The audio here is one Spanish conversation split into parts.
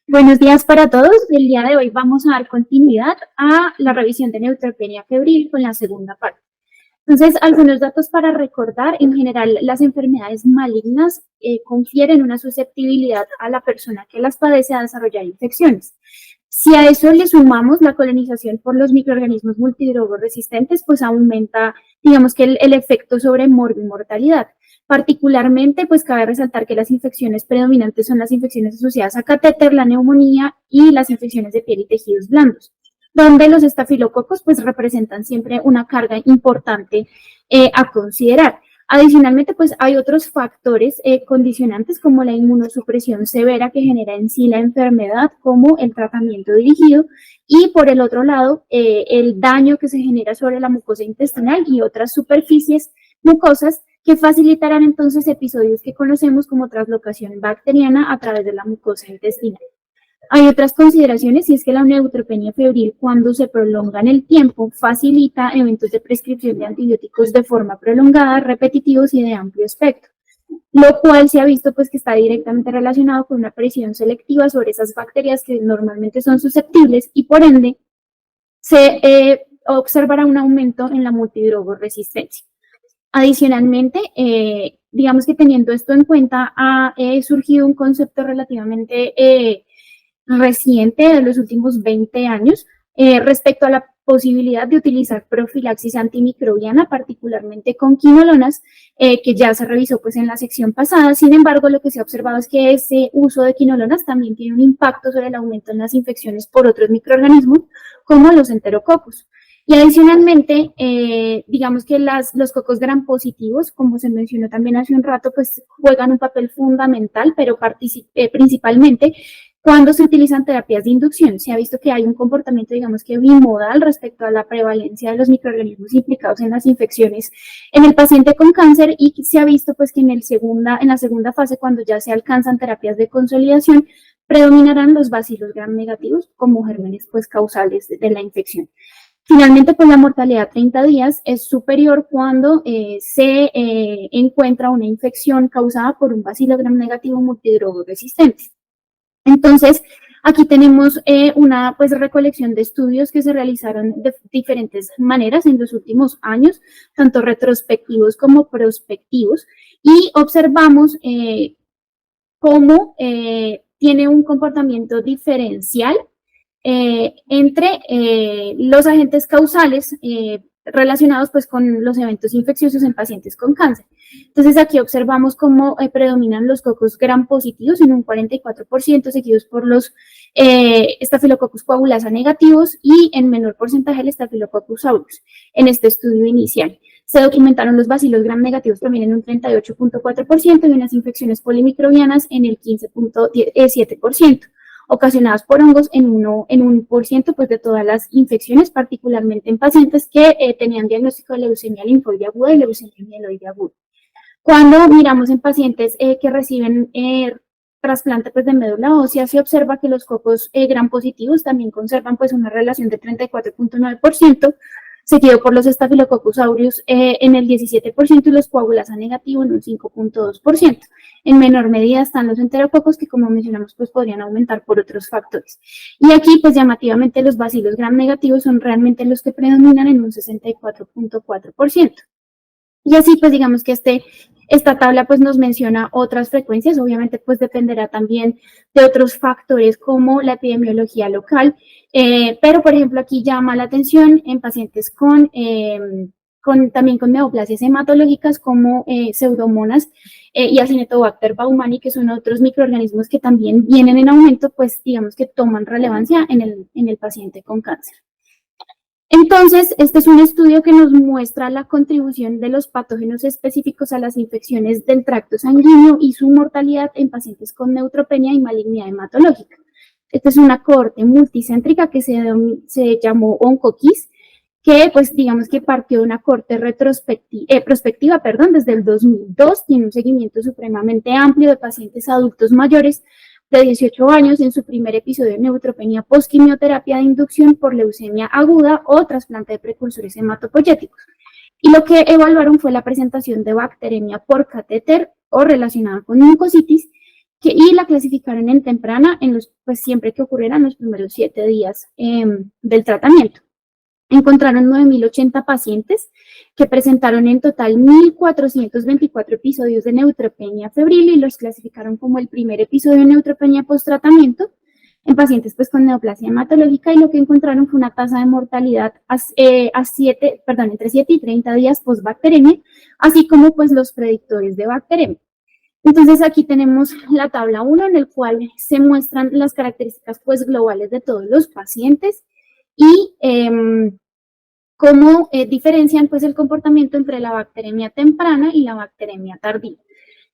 Buenos días para todos. El día de hoy vamos a dar continuidad a la revisión de neutropenia febril con la segunda parte. Entonces, algunos datos para recordar. En general, las enfermedades malignas confieren una susceptibilidad a la persona que las padece a desarrollar infecciones. Si a eso le sumamos la colonización por los microorganismos multidrogoresistentes, pues aumenta, digamos que el efecto sobre mortalidad. Particularmente, pues cabe resaltar que las infecciones predominantes son las infecciones asociadas a catéter, la neumonía y las infecciones de piel y tejidos blandos, donde los estafilococos pues representan siempre una carga importante a considerar. Adicionalmente, pues hay otros factores condicionantes como la inmunosupresión severa que genera en sí la enfermedad, como el tratamiento dirigido, y por el otro lado, el daño que se genera sobre la mucosa intestinal y otras superficies mucosas que facilitarán entonces episodios que conocemos como translocación bacteriana a través de la mucosa intestinal. Hay otras consideraciones y es que la neutropenia febril, cuando se prolonga en el tiempo, facilita eventos de prescripción de antibióticos de forma prolongada, repetitivos y de amplio espectro, lo cual se ha visto pues que está directamente relacionado con una presión selectiva sobre esas bacterias que normalmente son susceptibles y por ende se observará un aumento en la multidrogoresistencia. Adicionalmente, digamos que teniendo esto en cuenta, ha surgido un concepto relativamente reciente de los últimos 20 años respecto a la posibilidad de utilizar profilaxis antimicrobiana, particularmente con quinolonas, que ya se revisó pues en la sección pasada. Sin embargo, lo que se ha observado es que ese uso de quinolonas también tiene un impacto sobre el aumento en las infecciones por otros microorganismos, como los enterococos. Y adicionalmente, digamos que los cocos gram positivos, como se mencionó también hace un rato, pues juegan un papel fundamental, pero principalmente cuando se utilizan terapias de inducción. Se ha visto que hay un comportamiento, digamos que bimodal respecto a la prevalencia de los microorganismos implicados en las infecciones en el paciente con cáncer y se ha visto pues que en la segunda fase, cuando ya se alcanzan terapias de consolidación, predominarán los bacilos gram negativos como gérmenes pues causales de la infección. Finalmente, pues la mortalidad a 30 días es superior cuando se encuentra una infección causada por un bacilo gram negativo multidrogoresistente. Entonces, aquí tenemos una pues recolección de estudios que se realizaron de diferentes maneras en los últimos años, tanto retrospectivos como prospectivos, y observamos cómo tiene un comportamiento diferencial entre los agentes causales relacionados pues con los eventos infecciosos en pacientes con cáncer. Entonces aquí observamos cómo predominan los cocos gram positivos en un 44%, seguidos por los Staphylococcus coagulasa negativos y en menor porcentaje el Staphylococcus aureus en este estudio inicial. Se documentaron los bacilos gram negativos también en un 38.4% y unas infecciones polimicrobianas en el 15.7%, ocasionadas por hongos en un por ciento pues, de todas las infecciones, particularmente en pacientes que tenían diagnóstico de leucemia linfoide aguda y leucemia mieloide aguda. Cuando miramos en pacientes que reciben trasplante pues, de médula ósea, se observa que los cocos gram positivos también conservan pues, una relación de 34.9%, seguido por los Staphylococcus aureus en el 17% y los coagulasa negativo en un 5.2%. En menor medida están los enterococos que, como mencionamos, pues podrían aumentar por otros factores. Y aquí, pues llamativamente, los bacilos gram negativos son realmente los que predominan en un 64.4%. Y así, pues digamos que esta tabla pues nos menciona otras frecuencias, obviamente pues dependerá también de otros factores como la epidemiología local, pero por ejemplo aquí llama la atención en pacientes también con neoplasias hematológicas como pseudomonas y Acinetobacter baumannii, que son otros microorganismos que también vienen en aumento, pues digamos que toman relevancia en el paciente con cáncer. Entonces, este es un estudio que nos muestra la contribución de los patógenos específicos a las infecciones del tracto sanguíneo y su mortalidad en pacientes con neutropenia y malignidad hematológica. Esta es una cohorte multicéntrica que se llamó OncoKIS, que pues digamos que partió de una cohorte prospectiva, desde el 2002, tiene un seguimiento supremamente amplio de pacientes adultos mayores de 18 años en su primer episodio de neutropenia post-quimioterapia de inducción por leucemia aguda o trasplante de precursores hematopoyéticos. Y lo que evaluaron fue la presentación de bacteremia por catéter o relacionada con mucositis, y la clasificaron en temprana, pues siempre que ocurrieran los primeros 7 días del tratamiento. Encontraron 9.080 pacientes que presentaron en total 1.424 episodios de neutropenia febril y los clasificaron como el primer episodio de neutropenia post-tratamiento en pacientes pues con neoplasia hematológica, y lo que encontraron fue una tasa de mortalidad entre 7 y 30 días post-bacteremia, así como pues los predictores de bacteremia. Entonces aquí tenemos la tabla 1 en el cual se muestran las características pues globales de todos los pacientes y cómo diferencian pues el comportamiento entre la bacteremia temprana y la bacteremia tardía.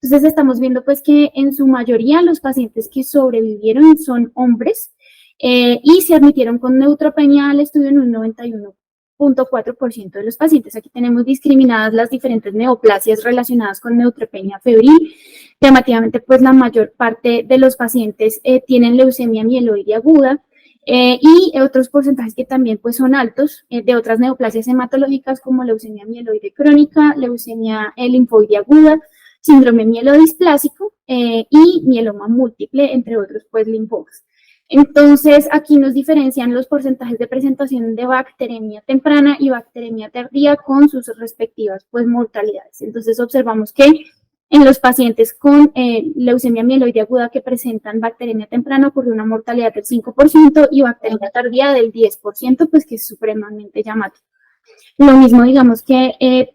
Entonces estamos viendo pues que en su mayoría los pacientes que sobrevivieron son hombres y se admitieron con neutropenia al estudio en un 91.4% de los pacientes. Aquí tenemos discriminadas las diferentes neoplasias relacionadas con neutropenia febril. Llamativamente, pues la mayor parte de los pacientes tienen leucemia mieloide aguda y otros porcentajes que también pues son altos de otras neoplasias hematológicas como leucemia mieloide crónica, leucemia linfoide aguda, síndrome mielodisplásico y mieloma múltiple, entre otros pues linfomas. Entonces, aquí nos diferencian los porcentajes de presentación de bacteremia temprana y bacteremia tardía con sus respectivas pues mortalidades. Entonces, observamos que en los pacientes con leucemia mieloide aguda que presentan bacteremia temprana ocurrió una mortalidad del 5% y bacteremia tardía del 10%, pues que es supremamente llamativo. Lo mismo, digamos que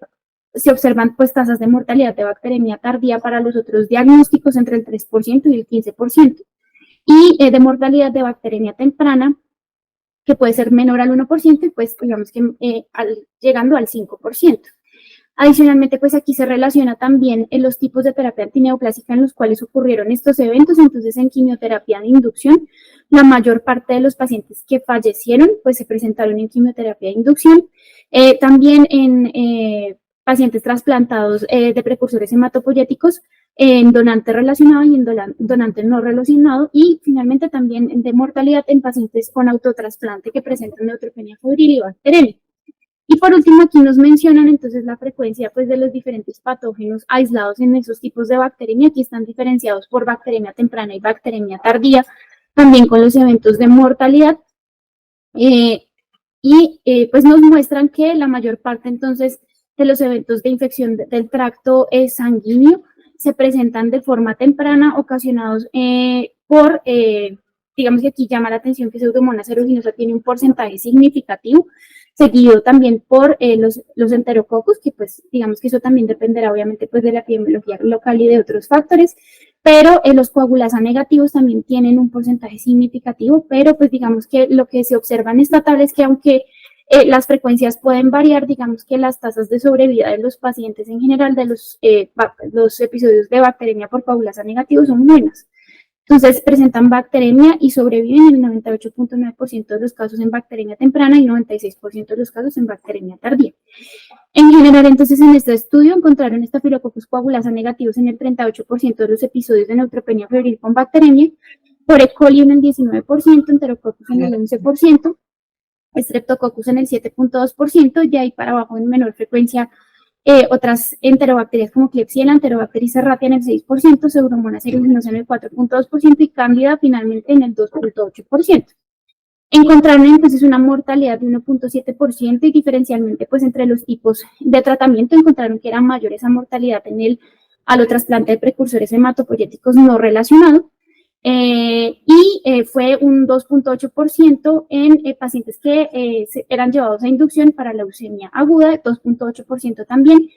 se observan pues tasas de mortalidad de bacteremia tardía para los otros diagnósticos entre el 3% y el 15%. Y de mortalidad de bacteremia temprana, que puede ser menor al 1%, y pues digamos que llegando al 5%. Adicionalmente, pues aquí se relaciona también en los tipos de terapia antineoplásica en los cuales ocurrieron estos eventos. Entonces, en quimioterapia de inducción, la mayor parte de los pacientes que fallecieron, pues se presentaron en quimioterapia de inducción. También en pacientes trasplantados de precursores hematopoyéticos, en donante relacionado y en donante no relacionado, y finalmente también de mortalidad en pacientes con autotrasplante que presentan neutropenia febril y bacteremia. Y por último, aquí nos mencionan entonces la frecuencia pues, de los diferentes patógenos aislados en esos tipos de bacteremia. Aquí están diferenciados por bacteremia temprana y bacteremia tardía, también con los eventos de mortalidad. Pues nos muestran que la mayor parte entonces de los eventos de infección del tracto sanguíneo se presentan de forma temprana, ocasionados por, digamos que aquí llama la atención que Pseudomonas aeruginosa tiene un porcentaje significativo, seguido también por los enterococos, que pues digamos que eso también dependerá obviamente pues de la epidemiología local y de otros factores, pero los coagulasa negativos también tienen un porcentaje significativo, pero pues digamos que lo que se observa en esta tabla es que aunque las frecuencias pueden variar, digamos que las tasas de sobrevida de los pacientes en general de los episodios de bacteremia por coagulasa negativos son buenas. Entonces presentan bacteremia y sobreviven en el 98.9% de los casos en bacteremia temprana y 96% de los casos en bacteremia tardía. En general, entonces, en este estudio encontraron Staphylococcus coagulasa negativos en el 38% de los episodios de neutropenia febril con bacteremia, por E. coli en el 19%, Enterococcus en el 11%, Streptococcus en el 7.2%, y de ahí para abajo en menor frecuencia otras enterobacterias como Klebsiella, Enterobacter serratia en el 6%, Pseudomonas aeruginosa en el 4.2% y Cándida finalmente en el 2.8%. Encontraron entonces una mortalidad de 1.7% y diferencialmente pues entre los tipos de tratamiento encontraron que era mayor esa mortalidad en el alotrasplante de precursores hematopoyéticos no relacionado fue un 2.8% en pacientes que eran llevados a inducción para leucemia aguda, 2.8% también,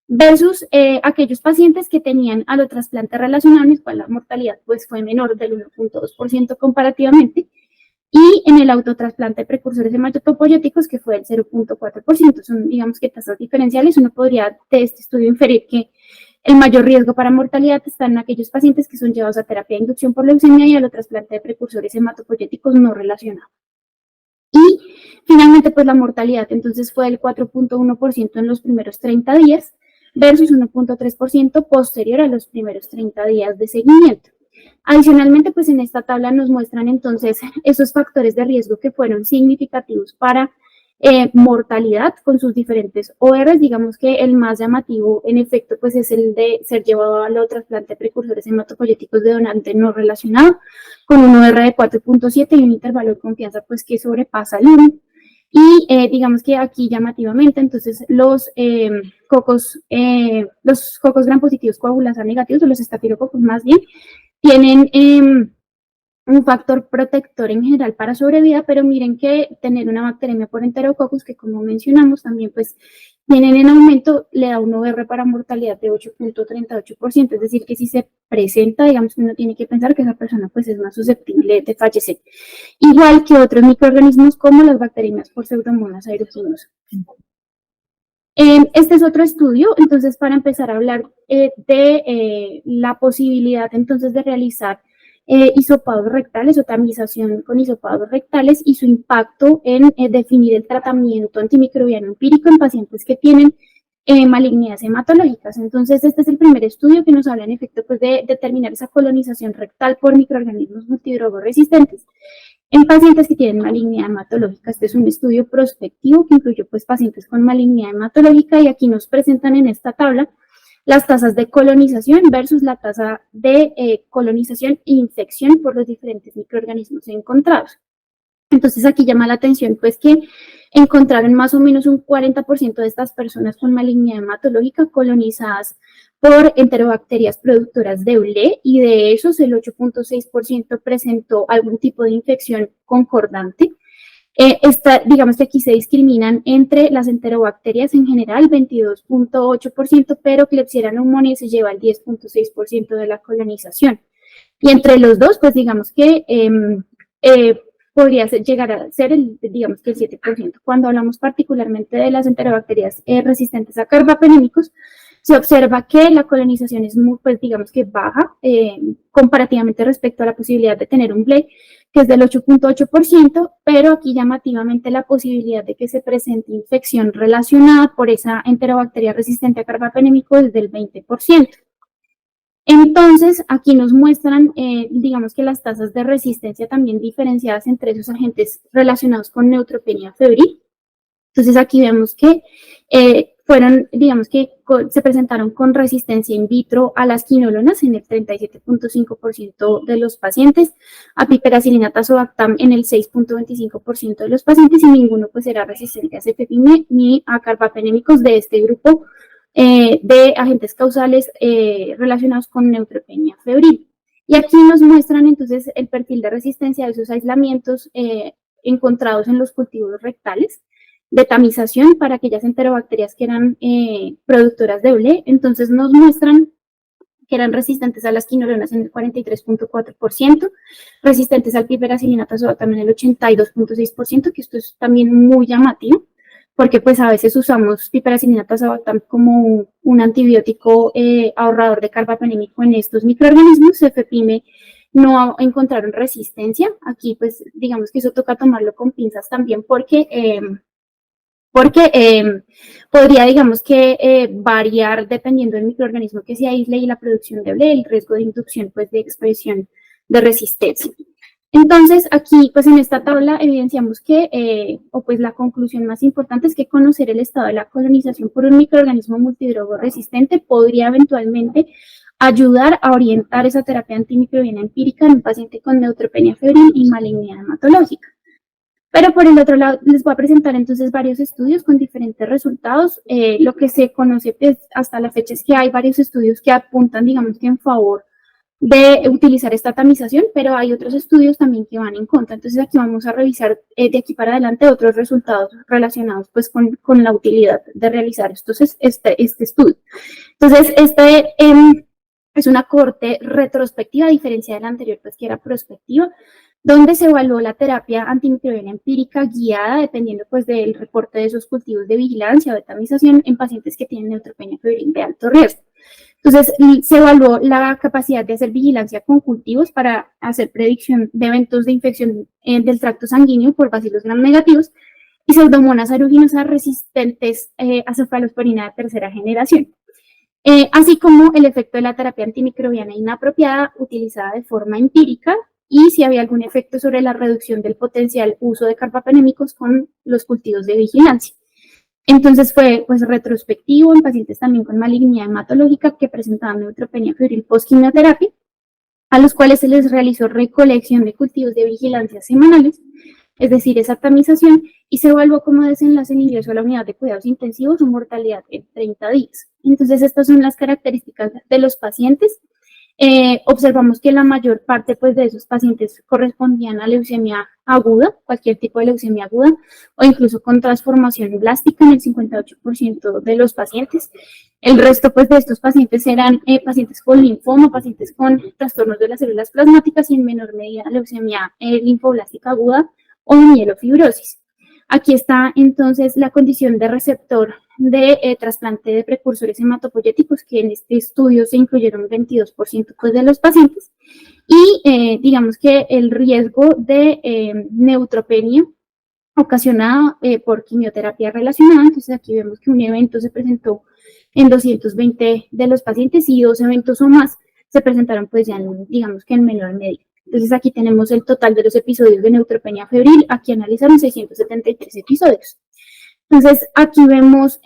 versus aquellos pacientes que tenían alotrasplante relacionado, en el cual la mortalidad pues fue menor del 1.2% comparativamente, y en el autotrasplante de precursores hematopoyéticos, que fue el 0.4%. Son, digamos que tasas diferenciales. Uno podría de este estudio inferir que el mayor riesgo para mortalidad está en aquellos pacientes que son llevados a terapia de inducción por leucemia y al trasplante de precursores hematopoyéticos no relacionados. Y finalmente, pues la mortalidad entonces fue del 4.1% en los primeros 30 días versus 1.3% posterior a los primeros 30 días de seguimiento. Adicionalmente, pues en esta tabla nos muestran entonces esos factores de riesgo que fueron significativos para mortalidad con sus diferentes ORs. Digamos que el más llamativo, en efecto, pues es el de ser llevado al trasplante de precursores hematopoyéticos de donante no relacionado, con un OR de 4.7 y un intervalo de confianza pues que sobrepasa el 1. Y digamos que aquí llamativamente, entonces los cocos gram positivos coagulasa negativos, o los estafilococos más bien, tienen un factor protector en general para sobrevida, pero miren que tener una bacteremia por enterococcus, que como mencionamos también pues tienen en aumento, le da un OR para mortalidad de 8.38%, es decir, que si se presenta, digamos que uno tiene que pensar que esa persona pues es más susceptible de fallecer, igual que otros microorganismos como las bacterias por Pseudomonas aeruginosa. Este es otro estudio, entonces para empezar a hablar de la posibilidad entonces de realizar hisopados rectales o tamización con hisopados rectales y su impacto en definir el tratamiento antimicrobiano empírico en pacientes que tienen malignidades hematológicas. Entonces, este es el primer estudio que nos habla en efecto pues, de determinar esa colonización rectal por microorganismos multidrogoresistentes en pacientes que tienen malignidad hematológica. Este es un estudio prospectivo que incluyó pues, pacientes con malignidad hematológica y aquí nos presentan en esta tabla las tasas de colonización versus la tasa de colonización e infección por los diferentes microorganismos encontrados. Entonces aquí llama la atención pues que encontraron más o menos un 40% de estas personas con malignidad hematológica colonizadas por enterobacterias productoras de ULE y de esos el 8.6% presentó algún tipo de infección concordante. Digamos que aquí se discriminan entre las enterobacterias en general, 22.8%, pero Klebsiella pneumoniae se lleva el 10.6% de la colonización. Y entre los dos, pues digamos que podría llegar a ser digamos que el 7%. Cuando hablamos particularmente de las enterobacterias resistentes a carbapenémicos, se observa que la colonización es muy, pues digamos que baja comparativamente respecto a la posibilidad de tener un BLE, que es del 8.8%, pero aquí llamativamente la posibilidad de que se presente infección relacionada por esa enterobacteria resistente a carbapenémico es del 20%. Entonces, aquí nos muestran, digamos que las tasas de resistencia también diferenciadas entre esos agentes relacionados con neutropenia febril. Entonces, aquí vemos que fueron, digamos que se presentaron con resistencia in vitro a las quinolonas en el 37.5% de los pacientes, a piperacilina tazobactam en el 6.25% de los pacientes y ninguno pues era resistente a cefepime ni a carbapenémicos de este grupo de agentes causales relacionados con neutropenia febril. Y aquí nos muestran entonces el perfil de resistencia de esos aislamientos encontrados en los cultivos rectales de tamización para aquellas enterobacterias que eran productoras de ULE. Entonces nos muestran que eran resistentes a las quinolonas en el 43.4%, resistentes al piperacilina tazobactam en el 82.6%, que esto es también muy llamativo, porque pues a veces usamos piperacilina tazobactam como un antibiótico ahorrador de carbapenémico en estos microorganismos. Cefepime no encontraron resistencia. Aquí pues digamos que eso toca tomarlo con pinzas también porque podría, digamos que, variar dependiendo del microorganismo que se aísle y la producción de ULE, el riesgo de inducción, pues, de expresión de resistencia. Entonces, aquí, pues, en esta tabla evidenciamos que, o pues, la conclusión más importante es que conocer el estado de la colonización por un microorganismo multidrogo resistente podría eventualmente ayudar a orientar esa terapia antimicrobiana empírica en un paciente con neutropenia febril y malignidad hematológica. Pero por el otro lado, les voy a presentar entonces varios estudios con diferentes resultados. Lo que se conoce pues, hasta la fecha es que hay varios estudios que apuntan, digamos que en favor de utilizar esta tamización, pero hay otros estudios también que van en contra. Entonces aquí vamos a revisar de aquí para adelante otros resultados relacionados pues con la utilidad de realizar este estudio. Entonces, es una cohorte retrospectiva, a diferencia de la anterior, pues que era prospectiva, donde se evaluó la terapia antimicrobiana empírica guiada, dependiendo pues del reporte de esos cultivos de vigilancia o de tamización en pacientes que tienen neutropenia febril de alto riesgo. Entonces, se evaluó la capacidad de hacer vigilancia con cultivos para hacer predicción de eventos de infección del tracto sanguíneo por bacilos gram negativos y pseudomonas aeruginosas resistentes a cefalosporina de tercera generación. Así como el efecto de la terapia antimicrobiana inapropiada utilizada de forma empírica y si había algún efecto sobre la reducción del potencial uso de carbapenémicos con los cultivos de vigilancia. Entonces fue pues retrospectivo en pacientes también con malignidad hematológica que presentaban neutropenia febril post-quimioterapia, a los cuales se les realizó recolección de cultivos de vigilancia semanales, es decir, esa tamización, y se evaluó como desenlace en ingreso a la unidad de cuidados intensivos o mortalidad en 30 días. Entonces, estas son las características de los pacientes. Observamos que la mayor parte pues, de esos pacientes correspondían a leucemia aguda, cualquier tipo de leucemia aguda, o incluso con transformación blástica en el 58% de los pacientes. El resto pues, de estos pacientes eran pacientes con linfoma, pacientes con trastornos de las células plasmáticas y en menor medida leucemia linfoblástica aguda o mielofibrosis. Aquí está entonces la condición de receptor de trasplante de precursores hematopoyéticos, que en este estudio se incluyeron 22% pues, de los pacientes, y digamos que el riesgo de neutropenia ocasionada por quimioterapia relacionada. Entonces aquí vemos que un evento se presentó en 220 de los pacientes y 2 eventos o más se presentaron pues ya digamos que en menor medida. Entonces aquí tenemos el total de los episodios de neutropenia febril. Aquí analizaron 673 episodios. Entonces aquí vemos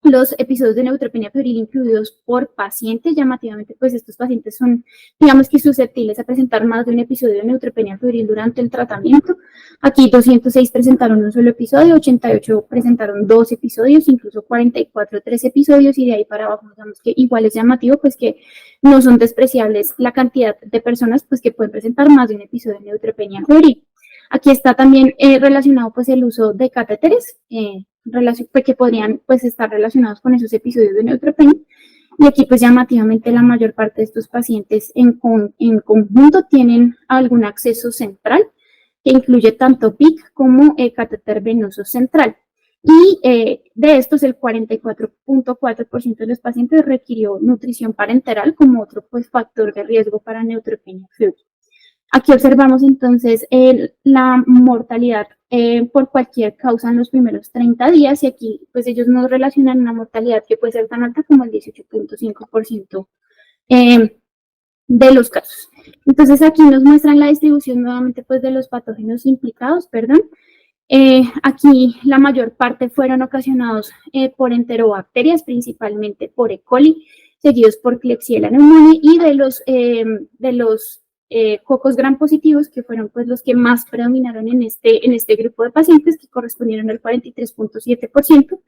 los episodios de neutropenia febril incluidos por pacientes. Llamativamente, pues estos pacientes son, digamos que susceptibles a presentar más de un episodio de neutropenia febril durante el tratamiento. Aquí 206 presentaron un solo episodio, 88 presentaron 2 episodios, incluso 44 3 episodios, y de ahí para abajo, digamos que igual es llamativo, pues que no son despreciables la cantidad de personas pues que pueden presentar más de un episodio de neutropenia febril. Aquí está también relacionado pues el uso de catéteres, que podrían pues estar relacionados con esos episodios de neutropenia. Y aquí pues llamativamente la mayor parte de estos pacientes en conjunto tienen algún acceso central que incluye tanto PIC como catéter venoso central. Y de estos el 44.4% de los pacientes requirió nutrición parenteral como otro pues, factor de riesgo para neutropenia febril. Aquí observamos entonces la mortalidad por cualquier causa en los primeros 30 días, y aquí pues ellos nos relacionan una mortalidad que puede ser tan alta como el 18.5% de los casos. Entonces aquí nos muestran la distribución nuevamente pues de los patógenos implicados, aquí la mayor parte fueron ocasionados por enterobacterias, principalmente por E. coli, seguidos por Klebsiella pneumoniae, y de los cocos gram positivos, que fueron pues los que más predominaron en este grupo de pacientes, que correspondieron al 43.7%,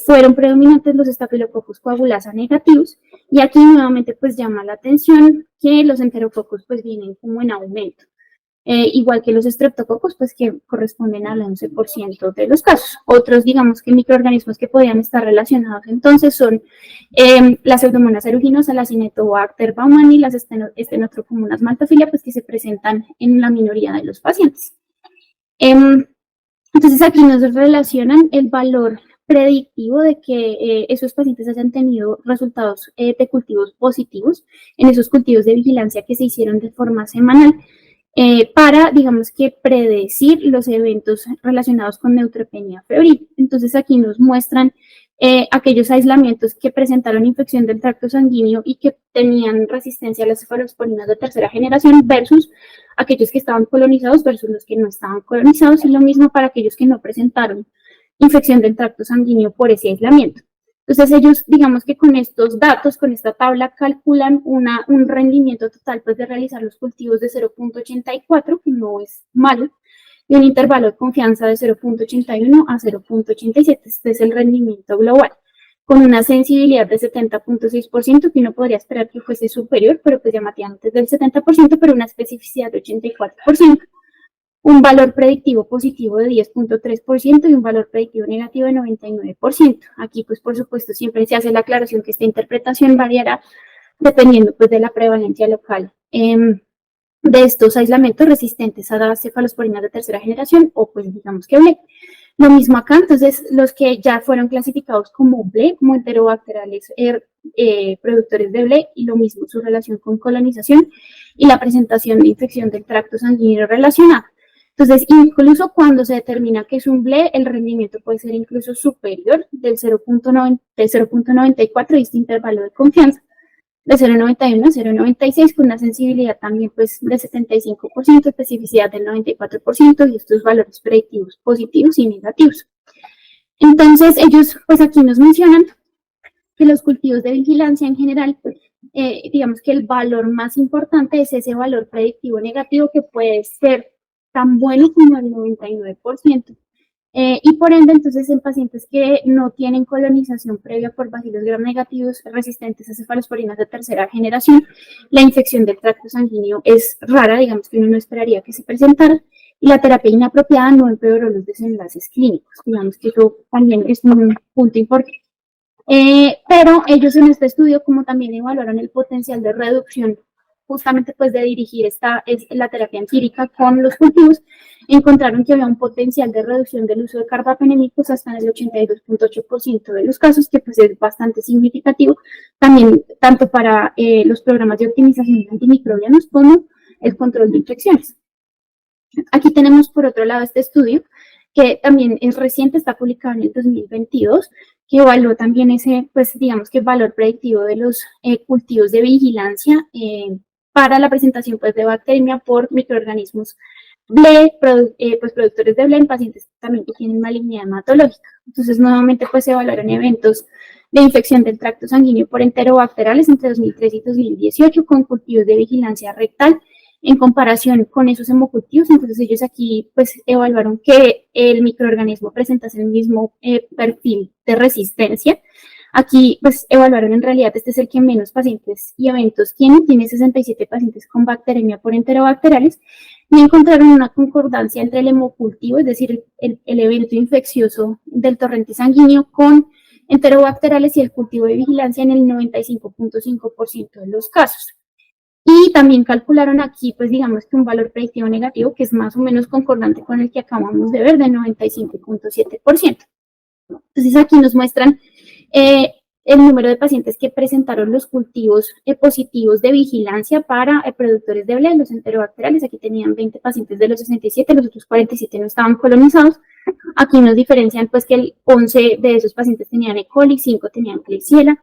fueron predominantes los Staphylococcus coagulasa negativos, y aquí nuevamente pues llama la atención que los enterococos pues vienen como en aumento. Igual que los estreptococos, pues que corresponden al 11% de los casos. Otros, digamos que microorganismos que podrían estar relacionados entonces son las Pseudomonas aeruginosa, la Cinetobacter baumannii, las Stenotrophomonas maltophilia, pues que se presentan en la minoría de los pacientes. Entonces aquí nos relacionan el valor predictivo de que esos pacientes hayan tenido resultados de cultivos positivos en esos cultivos de vigilancia que se hicieron de forma semanal, para, digamos que, predecir los eventos relacionados con neutropenia febril. Entonces aquí nos muestran aquellos aislamientos que presentaron infección del tracto sanguíneo y que tenían resistencia a las cefalosporinas de tercera generación versus aquellos que estaban colonizados versus los que no estaban colonizados, y lo mismo para aquellos que no presentaron infección del tracto sanguíneo por ese aislamiento. Entonces ellos, digamos que con estos datos, con esta tabla, calculan un rendimiento total pues, de realizar los cultivos de 0.84, que no es malo, y un intervalo de confianza de 0.81 a 0.87. Este es el rendimiento global, con una sensibilidad de 70.6%, que uno podría esperar que fuese superior, pero pues llamativamente del 70%, pero una especificidad de 84%. Un valor predictivo positivo de 10.3% y un valor predictivo negativo de 99%. Aquí, pues, por supuesto, siempre se hace la aclaración que esta interpretación variará dependiendo, pues, de la prevalencia local de estos aislamentos resistentes a las cefalosporinas de tercera generación o, pues, digamos que BLE. Lo mismo acá, entonces, los que ya fueron clasificados como BLE, como enterobacteriales productores de BLE, y lo mismo su relación con colonización y la presentación de infección del tracto sanguíneo relacionada. Entonces, incluso cuando se determina que es un BLE, el rendimiento puede ser incluso superior del 0.94 de este intervalo de confianza. de 0,91 a 0,96 con una sensibilidad también pues de 75%, especificidad del 94% y estos valores predictivos positivos y negativos. Entonces ellos pues aquí nos mencionan que los cultivos de vigilancia en general, digamos que el valor más importante es ese valor predictivo negativo que puede ser tan bueno como el 99%. Y por ende, entonces, en pacientes que no tienen colonización previa por bacilos gram negativos resistentes a cefalosporinas de tercera generación, la infección del tracto sanguíneo es rara, digamos que uno no esperaría que se presentara, y la terapia inapropiada no empeoró los desenlaces clínicos. Digamos que eso también es un punto importante. Pero ellos en este estudio, como también evaluaron el potencial de reducción, justamente pues de dirigir la terapia empírica con los cultivos, encontraron que había un potencial de reducción del uso de carbapenémicos hasta en el 82,8% de los casos, que pues es bastante significativo, también tanto para los programas de optimización de antimicrobianos como el control de infecciones. Aquí tenemos por otro lado este estudio, que también es reciente, está publicado en el 2022, que evaluó también ese, pues digamos que valor predictivo de los cultivos de vigilancia para la presentación pues de bacteremia por microorganismos BLE, pues productores de BLE en pacientes también que tienen malignidad hematológica. Entonces nuevamente pues se evaluaron eventos de infección del tracto sanguíneo por enterobacterales entre 2003 y 2018 con cultivos de vigilancia rectal en comparación con esos hemocultivos. Entonces ellos aquí pues evaluaron que el microorganismo presentase el mismo perfil de resistencia. Aquí pues evaluaron en realidad, este es el que menos pacientes y eventos tiene 67 pacientes con bacteremia por enterobacterales, y encontraron una concordancia entre el hemocultivo, es decir, el evento infeccioso del torrente sanguíneo con enterobacterales y el cultivo de vigilancia en el 95,5% de los casos. Y también calcularon aquí, pues digamos que un valor predictivo negativo que es más o menos concordante con el que acabamos de ver, de 95,7%. Entonces aquí nos muestran el número de pacientes que presentaron los cultivos positivos de vigilancia para productores de BLE, los enterobacterales. Aquí tenían 20 pacientes de los 67, los otros 47 no estaban colonizados. Aquí nos diferencian pues que 11 de esos pacientes tenían E. coli, 5 tenían Klebsiella,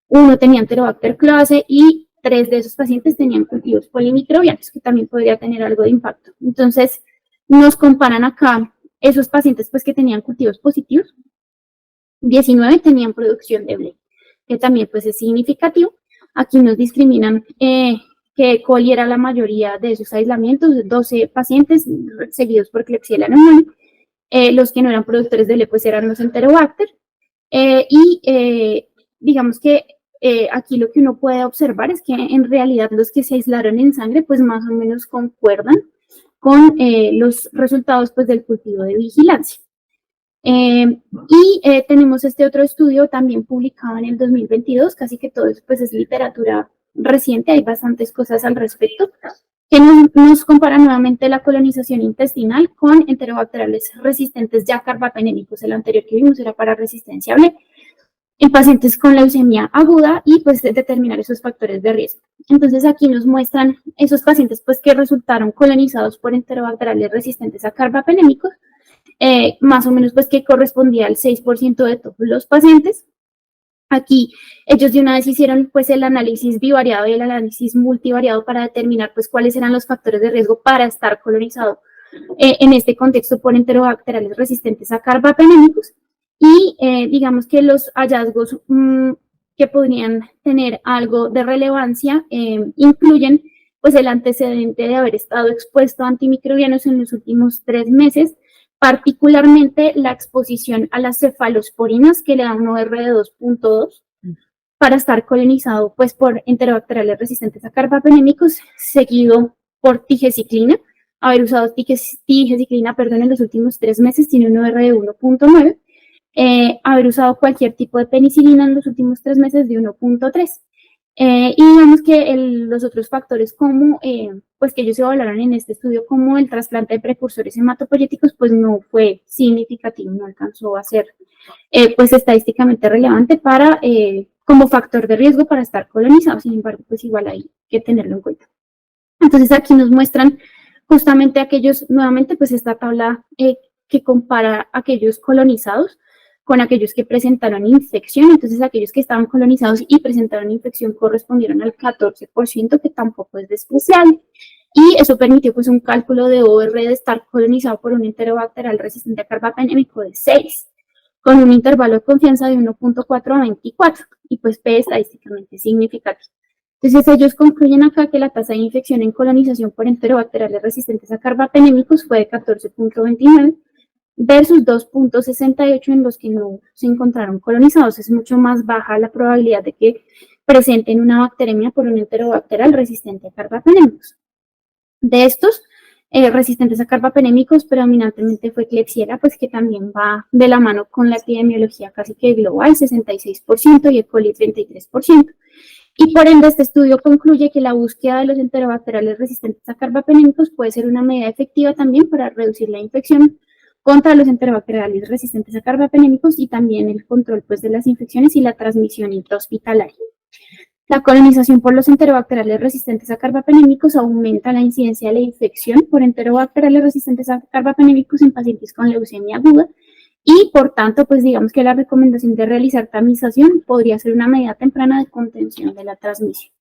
1 tenía Enterobacter clase y 3 de esos pacientes tenían cultivos polimicrobianos, que también podría tener algo de impacto. Entonces, nos comparan acá esos pacientes pues que tenían cultivos positivos, 19 tenían producción de BLE, que también pues es significativo. Aquí nos discriminan que E. coli era la mayoría de esos aislamientos, 12 pacientes seguidos por Klebsiella pneumoniae. Los que no eran productores de BLE pues eran los Enterobacter. Digamos que aquí lo que uno puede observar es que en realidad los que se aislaron en sangre pues más o menos concuerdan con los resultados pues del cultivo de vigilancia. Tenemos este otro estudio también publicado en el 2022, casi que todo eso pues es literatura reciente, hay bastantes cosas al respecto, que nos compara nuevamente la colonización intestinal con enterobacterales resistentes ya carbapenémicos. El anterior que vimos era para resistencia BLE, en pacientes con leucemia aguda y pues determinar esos factores de riesgo. Entonces aquí nos muestran esos pacientes pues que resultaron colonizados por enterobacterales resistentes a carbapenémicos, más o menos pues que correspondía al 6% de todos los pacientes. Aquí ellos de una vez hicieron pues el análisis bivariado y el análisis multivariado para determinar pues cuáles eran los factores de riesgo para estar colonizado en este contexto por enterobacterales resistentes a carbapenémicos. Y digamos que los hallazgos que podrían tener algo de relevancia incluyen pues el antecedente de haber estado expuesto a antimicrobianos en los últimos 3 meses, particularmente la exposición a las cefalosporinas que le dan un OR de 2,2 para estar colonizado pues por enterobacterales resistentes a carbapenémicos, seguido por tigecyclina. Haber usado tigecyclina, en los últimos 3 meses tiene un OR de 1,9. Haber usado cualquier tipo de penicilina en los últimos 3 meses de 1,3. Y digamos que los otros factores como, pues que ellos evaluaron en este estudio como el trasplante de precursores hematopoyéticos, pues no fue significativo, no alcanzó a ser pues estadísticamente relevante para, como factor de riesgo para estar colonizado. Sin embargo, pues igual hay que tenerlo en cuenta. Entonces aquí nos muestran justamente aquellos, nuevamente pues esta tabla que compara aquellos colonizados con aquellos que presentaron infección. Entonces, aquellos que estaban colonizados y presentaron infección correspondieron al 14%, que tampoco es despreciable. Y eso permitió pues un cálculo de OR de estar colonizado por un enterobacterial resistente a carbapenémico de 6, con un intervalo de confianza de 1.4 a 24, y pues P estadísticamente significativo. Entonces ellos concluyen acá que la tasa de infección en colonización por enterobacteriales resistentes a carbapenémicos fue de 14.29 versus 2.68 en los que no se encontraron colonizados. Es mucho más baja la probabilidad de que presenten una bacteremia por un enterobacterial resistente a carbapenémicos. De estos resistentes a carbapenémicos, predominantemente fue Klebsiella, pues que también va de la mano con la epidemiología casi que global, 66%, y E. coli 33%. Y por ende, este estudio concluye que la búsqueda de los enterobacteriales resistentes a carbapenémicos puede ser una medida efectiva también para reducir la infección contra los enterobacteriales resistentes a carbapenémicos y también el control pues, de las infecciones y la transmisión intrahospitalaria. La colonización por los enterobacteriales resistentes a carbapenémicos aumenta la incidencia de la infección por enterobacteriales resistentes a carbapenémicos en pacientes con leucemia aguda y, por tanto, pues digamos que la recomendación de realizar tamización podría ser una medida temprana de contención de la transmisión.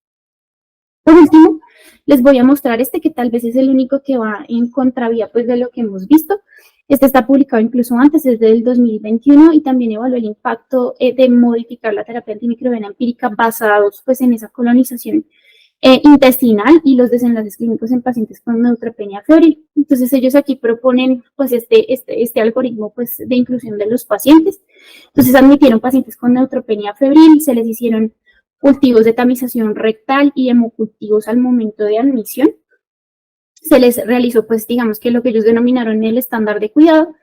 Por último, les voy a mostrar este que tal vez es el único que va en contravía pues, de lo que hemos visto. Este está publicado incluso antes, es del 2021, y también evaluó el impacto de modificar la terapia antimicrobiana empírica basados pues, en esa colonización intestinal y los desenlaces clínicos en pacientes con neutropenia febril. Entonces ellos aquí proponen pues este algoritmo pues de inclusión de los pacientes. Entonces admitieron pacientes con neutropenia febril, se les hicieron cultivos de tamización rectal y hemocultivos al momento de admisión. Se les realizó pues digamos que lo que ellos denominaron el estándar de cuidado,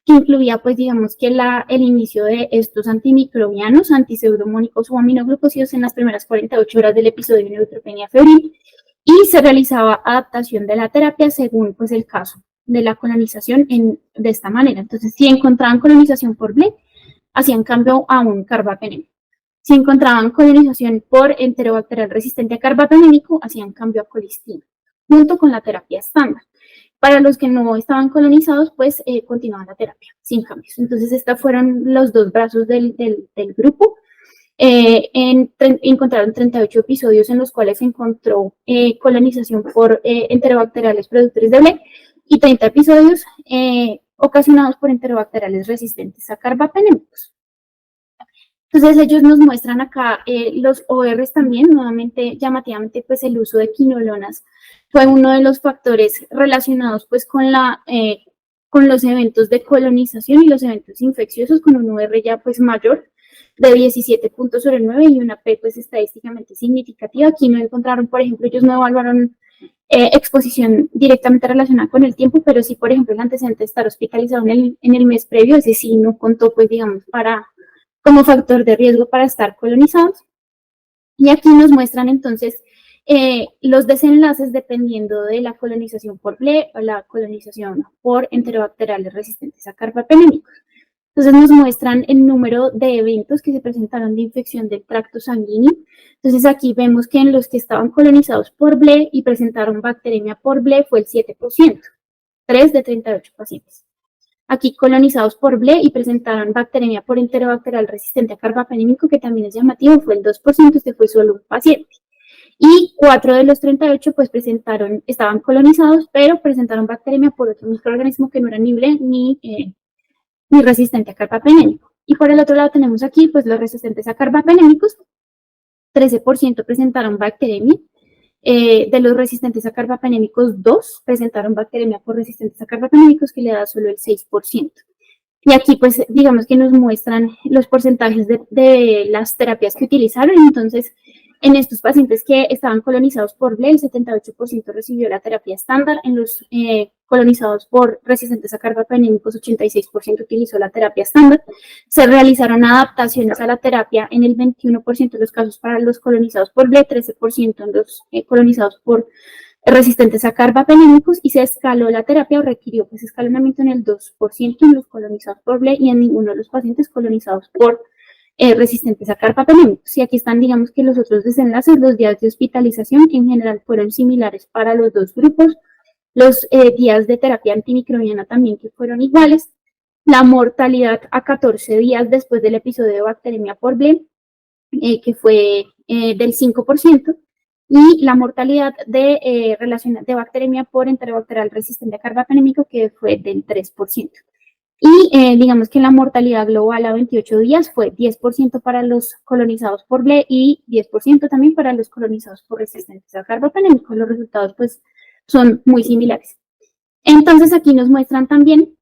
que incluía pues digamos que el inicio de estos antimicrobianos, antiseudomónicos o aminoglucósidos en las primeras 48 horas del episodio de neutropenia febril, y se realizaba adaptación de la terapia según pues el caso de la colonización de esta manera. Entonces, si encontraban colonización por BLE, hacían cambio a un carbapenémico. Si encontraban colonización por enterobacterial resistente a carbapenémico, hacían cambio a colistina, junto con la terapia estándar. Para los que no estaban colonizados, pues continuaban la terapia sin cambios. Entonces, estos fueron los dos brazos del grupo. Encontraron 38 episodios en los cuales se encontró colonización por enterobacteriales productores de BLE y 30 episodios ocasionados por enterobacteriales resistentes a carbapenémicos. Entonces ellos nos muestran acá los ORs también, nuevamente llamativamente pues el uso de quinolonas fue uno de los factores relacionados pues con los eventos de colonización y los eventos infecciosos, con un OR ya pues mayor de 17.09 y una P pues estadísticamente significativa. Aquí no encontraron, por ejemplo, ellos no evaluaron exposición directamente relacionada con el tiempo, pero sí, por ejemplo, el antecedente de estar hospitalizado en el mes previo, ese sí no contó pues digamos como factor de riesgo para estar colonizados. Y aquí nos muestran entonces los desenlaces dependiendo de la colonización por BLE o la colonización por enterobacteriales resistentes a carbapenémicos. Entonces nos muestran el número de eventos que se presentaron de infección del tracto sanguíneo. Entonces aquí vemos que en los que estaban colonizados por BLE y presentaron bacteremia por BLE fue el 7%, 3 de 38 pacientes. Aquí colonizados por BLE y presentaron bacteremia por enterobacterial resistente a carbapenémico, que también es llamativo, fue el 2%, este fue solo un paciente. Y 4 de los 38 pues estaban colonizados, pero presentaron bacteremia por otro microorganismo que no era ni BLE ni resistente a carbapenémico. Y por el otro lado tenemos aquí pues los resistentes a carbapenémicos, 13% presentaron bacteremia. De los resistentes a carbapenémicos, 2 presentaron bacteremia por resistentes a carbapenémicos, que le da solo el 6%. Y aquí, pues, digamos que nos muestran los porcentajes de las terapias que utilizaron. Entonces, en estos pacientes que estaban colonizados por BLE, el 78% recibió la terapia estándar. En los colonizados por resistentes a carbapenémicos, 86% utilizó la terapia estándar. Se realizaron adaptaciones a la terapia en el 21% de los casos para los colonizados por BLE, 13% en los colonizados por resistentes a carbapenémicos, y se escaló la terapia o requirió pues escalonamiento en el 2% en los colonizados por BLE y en ninguno de los pacientes colonizados por resistentes a carbapenémicos. Y aquí están, digamos que los otros desenlaces, los días de hospitalización en general fueron similares para los dos grupos, los días de terapia antimicrobiana también que fueron iguales, la mortalidad a 14 días después del episodio de bacteremia por BLE, que fue del 5%, y la mortalidad de bacteremia por enterobacterial resistente a carbapenémico, que fue del 3%. Y digamos que la mortalidad global a 28 días fue 10% para los colonizados por BLE y 10% también para los colonizados por resistentes a carbapenémico. Los resultados pues son muy similares. Entonces aquí nos muestran también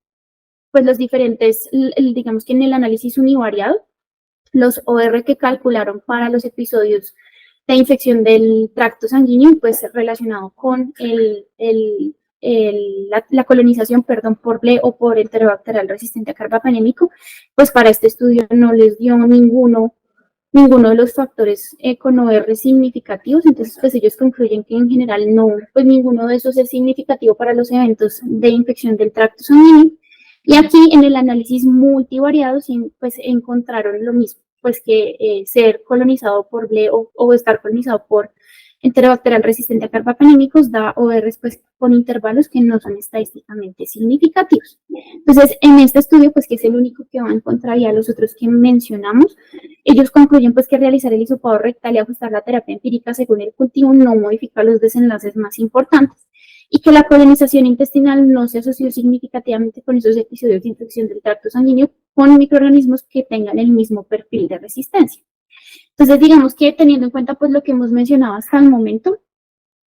pues los diferentes, digamos que en el análisis univariado, los OR que calcularon para los episodios de infección del tracto sanguíneo, pues relacionado con la colonización, por BLE o por enterobacterial resistente a carbapenémico, pues para este estudio no les dio ninguno de los factores con OR significativos, entonces pues ellos concluyen que en general no, pues ninguno de esos es significativo para los eventos de infección del tracto sanguíneo. Y aquí en el análisis multivariado pues encontraron lo mismo, pues que ser colonizado por BLE o estar colonizado por enterobacterial resistente a carbapenémicos da ORs pues con intervalos que no son estadísticamente significativos. Entonces, en este estudio, pues que es el único que va en contra de los otros que mencionamos, ellos concluyen pues que realizar el hisopado rectal y ajustar la terapia empírica según el cultivo no modifica los desenlaces más importantes y que la colonización intestinal no se asoció significativamente con esos episodios de infección del tracto sanguíneo con microorganismos que tengan el mismo perfil de resistencia. Entonces, digamos que teniendo en cuenta pues lo que hemos mencionado hasta el momento,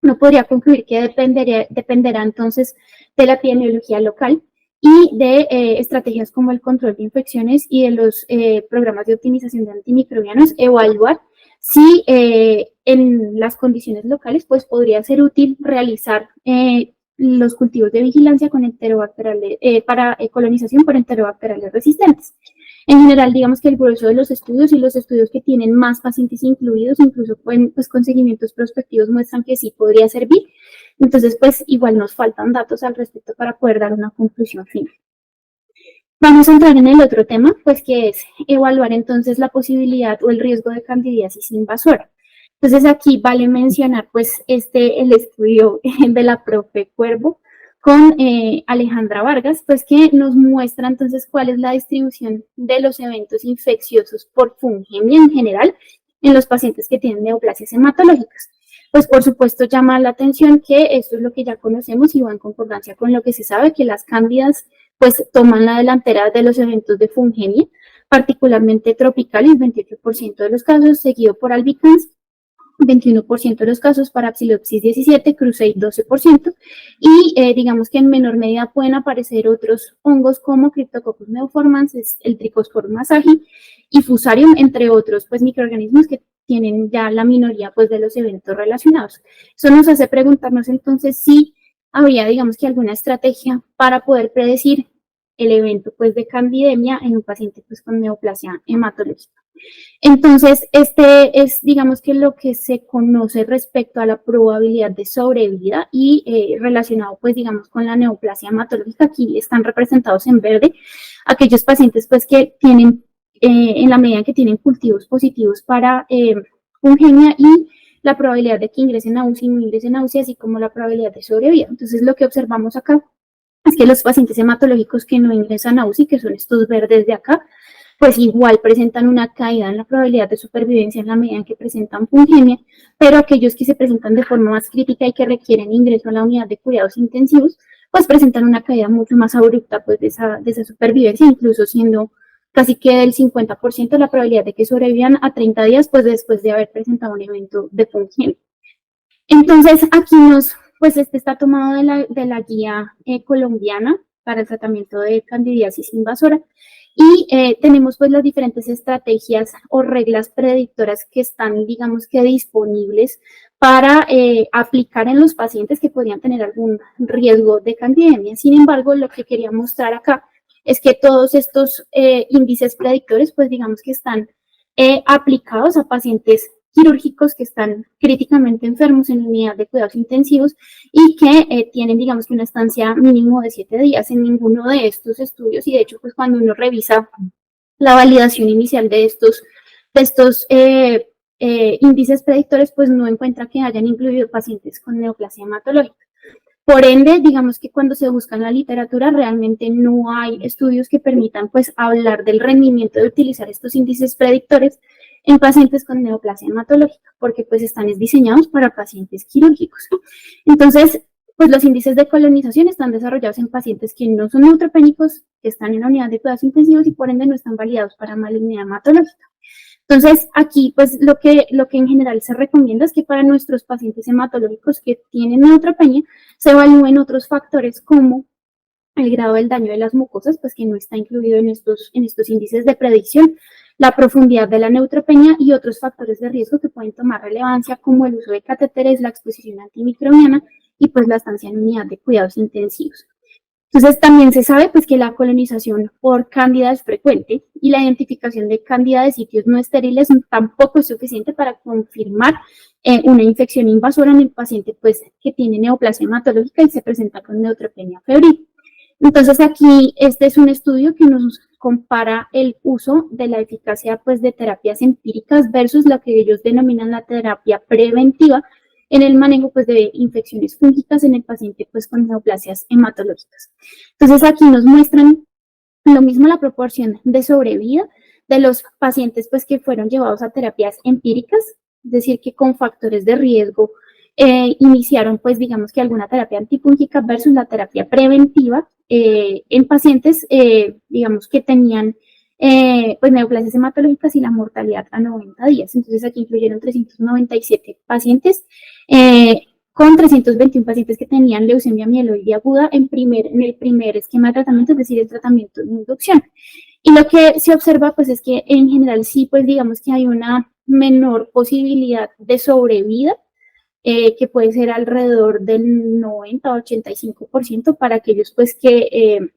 no podría concluir que dependerá entonces de la epidemiología local y de estrategias como el control de infecciones y de los programas de optimización de antimicrobianos, evaluar si en las condiciones locales pues podría ser útil realizar los cultivos de vigilancia con enterobacteriales, para colonización por enterobacteriales resistentes. En general, digamos que el grueso de los estudios y los estudios que tienen más pacientes incluidos, incluso pues, con seguimientos prospectivos, muestran que sí podría servir. Entonces, pues igual nos faltan datos al respecto para poder dar una conclusión final. Vamos a entrar en el otro tema, pues que es evaluar entonces la posibilidad o el riesgo de candidiasis invasora. Entonces aquí vale mencionar pues el estudio de la profe Cuervo con Alejandra Vargas, pues que nos muestra entonces cuál es la distribución de los eventos infecciosos por fungemia en general en los pacientes que tienen neoplasias hematológicas. Pues por supuesto llama la atención que esto es lo que ya conocemos y va en concordancia con lo que se sabe, que las cándidas pues toman la delantera de los eventos de fungemia, particularmente tropicales, 28% de los casos, seguido por albicans, 21% de los casos, para Psilopsis 17, Crusade 12%, y digamos que en menor medida pueden aparecer otros hongos como Cryptococcus neoformans, el Trichosporium asahi y Fusarium, entre otros pues microorganismos que tienen ya la minoría pues de los eventos relacionados. Eso nos hace preguntarnos entonces si habría, digamos que alguna estrategia para poder predecir el evento pues de candidemia en un paciente pues con neoplasia hematológica. Entonces, este es, digamos que lo que se conoce respecto a la probabilidad de sobrevida y relacionado, pues, digamos, con la neoplasia hematológica. Aquí están representados en verde aquellos pacientes, pues, que tienen, en la medida que tienen cultivos positivos para fungemia y la probabilidad de que ingresen a UCI y no ingresen a UCI, así como la probabilidad de sobrevida. Entonces, lo que observamos acá es que los pacientes hematológicos que no ingresan a UCI, que son estos verdes de acá, pues igual presentan una caída en la probabilidad de supervivencia en la medida en que presentan fungemia, pero aquellos que se presentan de forma más crítica y que requieren ingreso a la unidad de cuidados intensivos, pues presentan una caída mucho más abrupta pues, de esa supervivencia, incluso siendo casi que del 50% la probabilidad de que sobrevivan a 30 días pues después de haber presentado un evento de fungemia. Entonces, aquí pues este está tomado de la guía colombiana para el tratamiento de candidiasis invasora, y tenemos pues las diferentes estrategias o reglas predictoras que están, digamos que disponibles para aplicar en los pacientes que podrían tener algún riesgo de candidemia. Sin embargo, lo que quería mostrar acá es que todos estos índices predictores, pues digamos que están aplicados a pacientes quirúrgicos que están críticamente enfermos en unidad de cuidados intensivos y que tienen, digamos que una estancia mínimo de 7 días en ninguno de estos estudios. Y de hecho, pues cuando uno revisa la validación inicial de estos índices predictores, pues no encuentra que hayan incluido pacientes con neoplasia hematológica. Por ende, digamos que cuando se busca en la literatura realmente no hay estudios que permitan pues hablar del rendimiento de utilizar estos índices predictores en pacientes con neoplasia hematológica, porque pues están diseñados para pacientes quirúrgicos. Entonces, pues los índices de colonización están desarrollados en pacientes que no son neutropénicos, que están en la unidad de cuidados intensivos y por ende no están validados para malignidad hematológica. Entonces, aquí, pues, lo que en general se recomienda es que para nuestros pacientes hematológicos que tienen neutropenia, se evalúen otros factores como el grado del daño de las mucosas, pues que no está incluido en estos índices de predicción, la profundidad de la neutropenia y otros factores de riesgo que pueden tomar relevancia, como el uso de catéteres, la exposición antimicrobiana y pues la estancia en unidad de cuidados intensivos. Entonces también se sabe pues que la colonización por cándida es frecuente y la identificación de cándida de sitios no estériles tampoco es suficiente para confirmar una infección invasora en el paciente pues que tiene neoplasia hematológica y se presenta con neutropenia febril. Entonces aquí este es un estudio que nos compara el uso de la eficacia pues de terapias empíricas versus lo que ellos denominan la terapia preventiva en el manejo pues de infecciones fúngicas en el paciente pues con neoplasias hematológicas. Entonces aquí nos muestran lo mismo la proporción de sobrevida de los pacientes pues que fueron llevados a terapias empíricas, es decir, que con factores de riesgo iniciaron pues digamos que alguna terapia antifúngica versus la terapia preventiva en pacientes digamos que tenían pues neoplasias hematológicas y la mortalidad a 90 días. Entonces aquí incluyeron 397 pacientes con 321 pacientes que tenían leucemia mieloide aguda en el primer esquema de tratamiento, es decir, el tratamiento de inducción. Y lo que se observa, pues, es que en general sí, pues, digamos que hay una menor posibilidad de sobrevida, que puede ser alrededor del 90 o 85% para aquellos, pues, que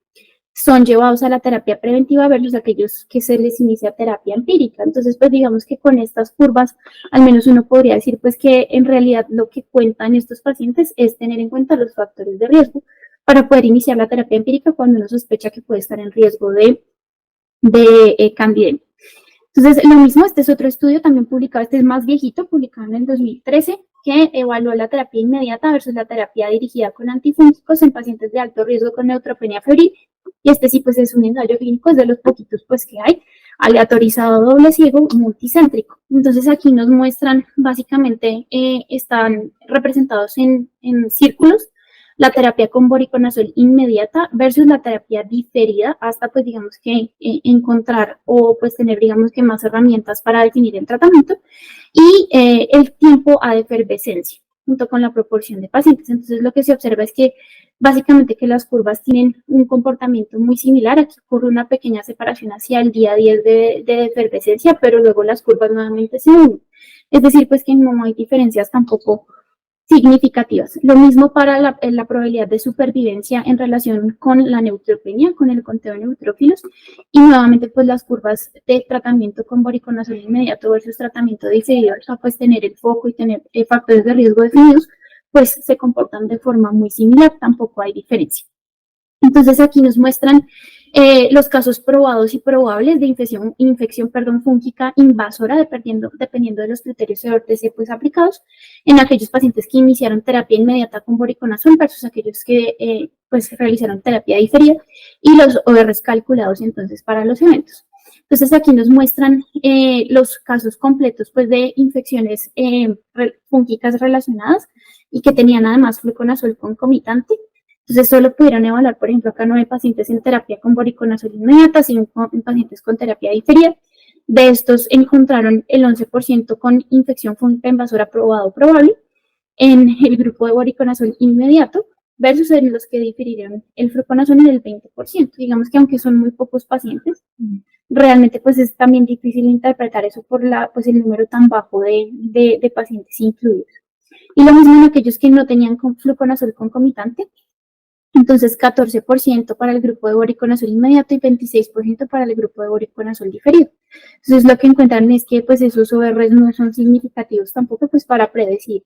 son llevados a la terapia preventiva versus aquellos que se les inicia terapia empírica. Entonces, pues digamos que con estas curvas, al menos uno podría decir pues que en realidad lo que cuentan estos pacientes es tener en cuenta los factores de riesgo para poder iniciar la terapia empírica cuando uno sospecha que puede estar en riesgo de candidemia. Entonces, lo mismo, este es otro estudio también publicado, este es más viejito, publicado en el 2013, que evaluó la terapia inmediata versus la terapia dirigida con antifúngicos en pacientes de alto riesgo con neutropenia febril. Y este sí, pues es un ensayo clínico, es de los poquitos pues que hay, aleatorizado, doble ciego, multicéntrico. Entonces aquí nos muestran, básicamente, están representados en círculos, la terapia con voriconazol inmediata versus la terapia diferida hasta pues digamos que encontrar o pues tener digamos que más herramientas para definir el tratamiento y el tiempo a efervescencia junto con la proporción de pacientes. Entonces lo que se observa es que básicamente que las curvas tienen un comportamiento muy similar, aquí ocurre una pequeña separación hacia el día 10 de efervescencia, pero luego las curvas nuevamente se unen. Es decir, pues que no hay diferencias tampoco significativas. Lo mismo para la probabilidad de supervivencia en relación con la neutropenia, con el conteo de neutrófilos, y nuevamente pues las curvas de tratamiento con voriconazol inmediato versus tratamiento diferido, o sea, pues tener el foco y tener factores de riesgo definidos, pues se comportan de forma muy similar, tampoco hay diferencia. Entonces aquí nos muestran los casos probados y probables de infección fúngica invasora, dependiendo de los criterios de ORTC pues, aplicados en aquellos pacientes que iniciaron terapia inmediata con voriconazol versus aquellos que pues, realizaron terapia diferida y los ORs calculados entonces para los eventos. Entonces aquí nos muestran los casos completos pues, de infecciones fúngicas relacionadas y que tenían además fluconazol concomitante. Entonces, solo pudieron evaluar, por ejemplo, acá 9 pacientes en terapia con voriconazol inmediata, 5 pacientes con terapia diferida. De estos encontraron el 11% con infección fúngica invasora probado probable en el grupo de voriconazol inmediato versus en los que difirieron el fluconazol en el 20%. Digamos que aunque son muy pocos pacientes, realmente pues es también difícil interpretar eso por pues el número tan bajo de pacientes incluidos. Y lo mismo en aquellos que no tenían fluconazol concomitante. Entonces, 14% para el grupo de voriconazol inmediato y 26% para el grupo de voriconazol diferido. Entonces, lo que encuentran es que pues, esos ORs no son significativos tampoco pues, para predecir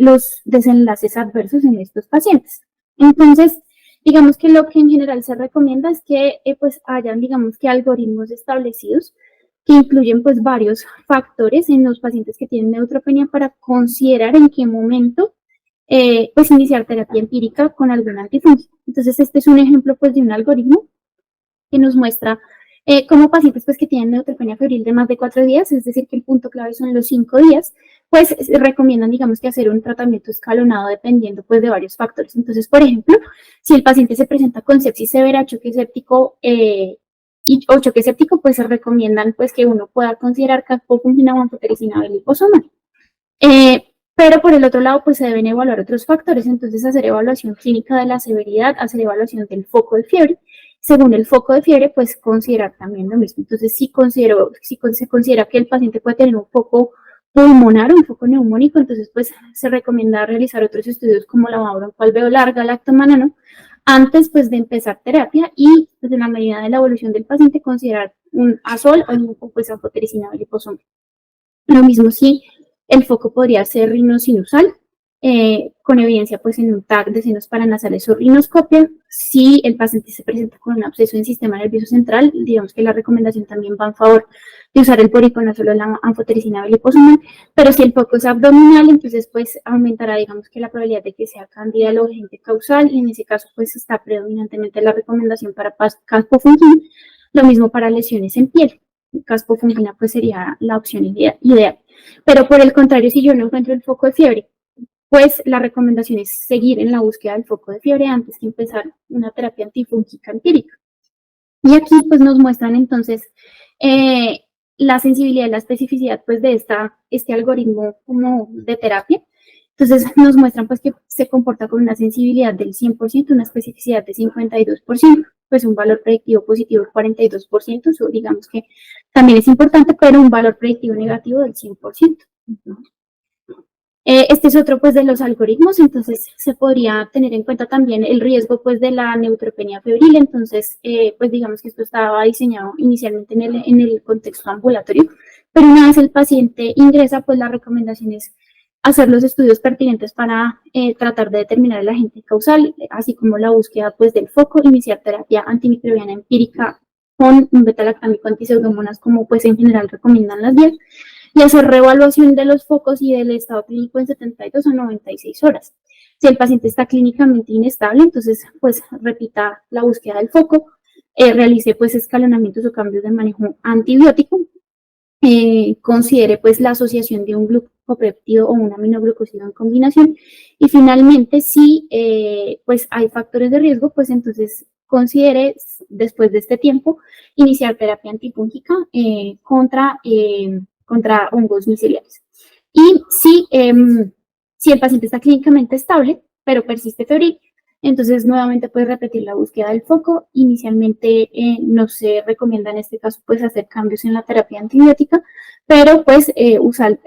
los desenlaces adversos en estos pacientes. Entonces, digamos que lo que en general se recomienda es que pues, hayan, digamos que algoritmos establecidos que incluyen pues, varios factores en los pacientes que tienen neutropenia para considerar en qué momento pues iniciar terapia empírica con algún antifúngico. Entonces, este es un ejemplo pues de un algoritmo que nos muestra cómo pacientes pues, que tienen neutropenia febril de más de 4 días, es decir, que el punto clave son los 5 días, pues recomiendan, digamos, que hacer un tratamiento escalonado dependiendo pues de varios factores. Entonces, por ejemplo, si el paciente se presenta con sepsis severa, choque séptico o choque séptico, pues se recomiendan pues que uno pueda considerar cafofungina o anfotericina liposomal. Pero por el otro lado, pues se deben evaluar otros factores, entonces hacer evaluación clínica de la severidad, hacer evaluación del foco de fiebre. Según el foco de fiebre, pues considerar también lo mismo. Entonces, si se considera que el paciente puede tener un foco pulmonar o un foco neumónico, entonces pues se recomienda realizar otros estudios como la broncoalveolar, galactomanano, antes pues de empezar terapia y pues, en la medida de la evolución del paciente considerar un azol o pues anfotericina liposomal. Lo mismo si el foco podría ser rinosinusal, con evidencia pues en un TAC de senos paranasales o rinoscopia. Si el paciente se presenta con un absceso en sistema nervioso central, digamos que la recomendación también va en favor de usar el poriconazol o la anfotericina liposomal, pero si el foco es abdominal, entonces pues aumentará, digamos que la probabilidad de que sea cándida o agente causal, y en ese caso pues está predominantemente la recomendación para caspofungina, lo mismo para lesiones en piel. Caspofungina pues sería la opción ideal. Pero por el contrario, si yo no encuentro el foco de fiebre, pues la recomendación es seguir en la búsqueda del foco de fiebre antes que empezar una terapia antifúngica empírica. Y aquí pues nos muestran entonces la sensibilidad y la especificidad pues de este algoritmo como de terapia. Entonces nos muestran pues que se comporta con una sensibilidad del 100%, una especificidad de 52%, pues un valor predictivo positivo del 42%, eso digamos que también es importante, pero un valor predictivo negativo del 100%. Este es otro pues de los algoritmos, entonces se podría tener en cuenta también el riesgo pues de la neutropenia febril, entonces pues digamos que esto estaba diseñado inicialmente en el contexto ambulatorio, pero una vez el paciente ingresa pues la recomendación es hacer los estudios pertinentes para tratar de determinar el agente causal, así como la búsqueda pues del foco, iniciar terapia antimicrobiana empírica con un beta-lactámico antipseudomonas como pues en general recomiendan las guías, y hacer reevaluación de los focos y del estado clínico en 72 a 96 horas. Si el paciente está clínicamente inestable, entonces pues repita la búsqueda del foco, realice pues escalonamientos o cambios de manejo antibiótico, considere pues la asociación de un glucopéptido o un aminoglucósido en combinación, y finalmente si pues hay factores de riesgo, pues entonces considere después de este tiempo iniciar terapia antifúngica contra hongos miceliales. Y si el paciente está clínicamente estable, pero persiste febril, entonces nuevamente puede repetir la búsqueda del foco. Inicialmente no se recomienda en este caso pues hacer cambios en la terapia antibiótica, pero pues usar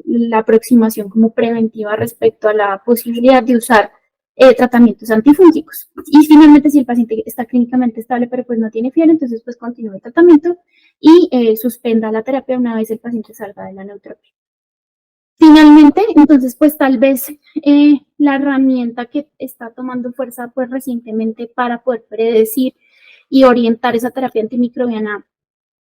la aproximación como preventiva respecto a la posibilidad de usar tratamientos antifúngicos. Y finalmente, si el paciente está clínicamente estable pero pues no tiene fiebre, entonces pues continúe el tratamiento y suspenda la terapia una vez el paciente salga de la neutropenia. Finalmente, entonces pues tal vez la herramienta que está tomando fuerza pues recientemente para poder predecir y orientar esa terapia antimicrobiana,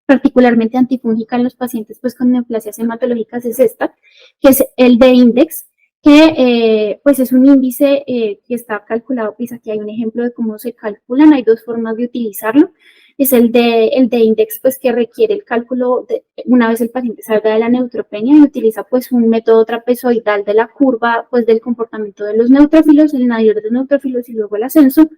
particularmente antifúngica en los pacientes pues con neoplasias hematológicas, es esta, que es el D-index, que pues es un índice que está calculado, pues aquí hay un ejemplo de cómo se calculan, hay dos formas de utilizarlo. Es el de index, pues que requiere el cálculo una vez el paciente salga de la neutropenia, y utiliza pues un método trapezoidal de la curva pues del comportamiento de los neutrófilos, el nadir de neutrófilos y luego el ascenso,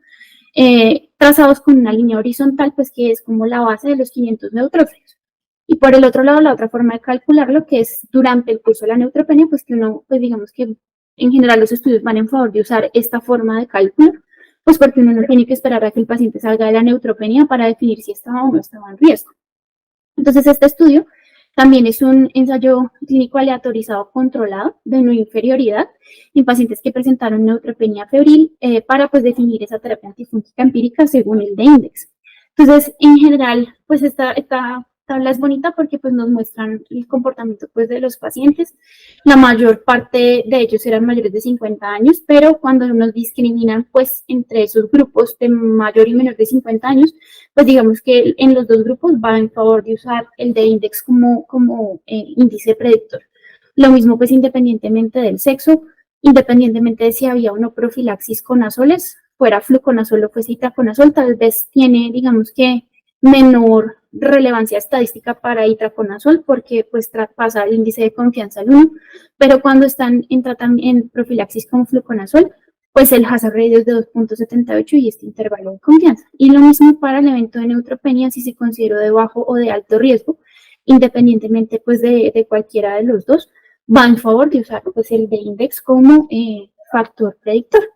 trazados con una línea horizontal pues que es como la base de los 500 neutrófilos. Y por el otro lado, la otra forma de calcularlo, que es durante el curso de la neutropenia, pues que uno, pues digamos que en general los estudios van en favor de usar esta forma de cálculo, pues porque uno no tiene que esperar a que el paciente salga de la neutropenia para definir si estaba o no estaba en riesgo. Entonces, este estudio también es un ensayo clínico aleatorizado controlado de no inferioridad en pacientes que presentaron neutropenia febril para pues definir esa terapia antifúngica empírica según el D-index. Entonces, en general, pues esta tabla es bonita porque pues nos muestran el comportamiento pues de los pacientes. La mayor parte de ellos eran mayores de 50 años, pero cuando nos discriminan pues entre esos grupos de mayor y menor de 50 años, pues digamos que en los dos grupos va en favor de usar el D-index como índice predictor. Lo mismo pues independientemente del sexo, independientemente de si había o no profilaxis con azoles, fuera fluconazol o fuese itraconazol, tal vez tiene, digamos que, menor relevancia estadística para itraconazol porque pues traspasa el índice de confianza al 1, pero cuando están en profilaxis con fluconazol, pues el hazard ratio es de 2.78 y este intervalo de confianza. Y lo mismo para el evento de neutropenia si se consideró de bajo o de alto riesgo, independientemente pues de cualquiera de los dos, va en favor de usar pues el de index como factor predictor.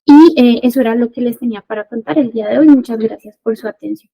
Y eso era lo que les tenía para contar el día de hoy. Muchas gracias por su atención.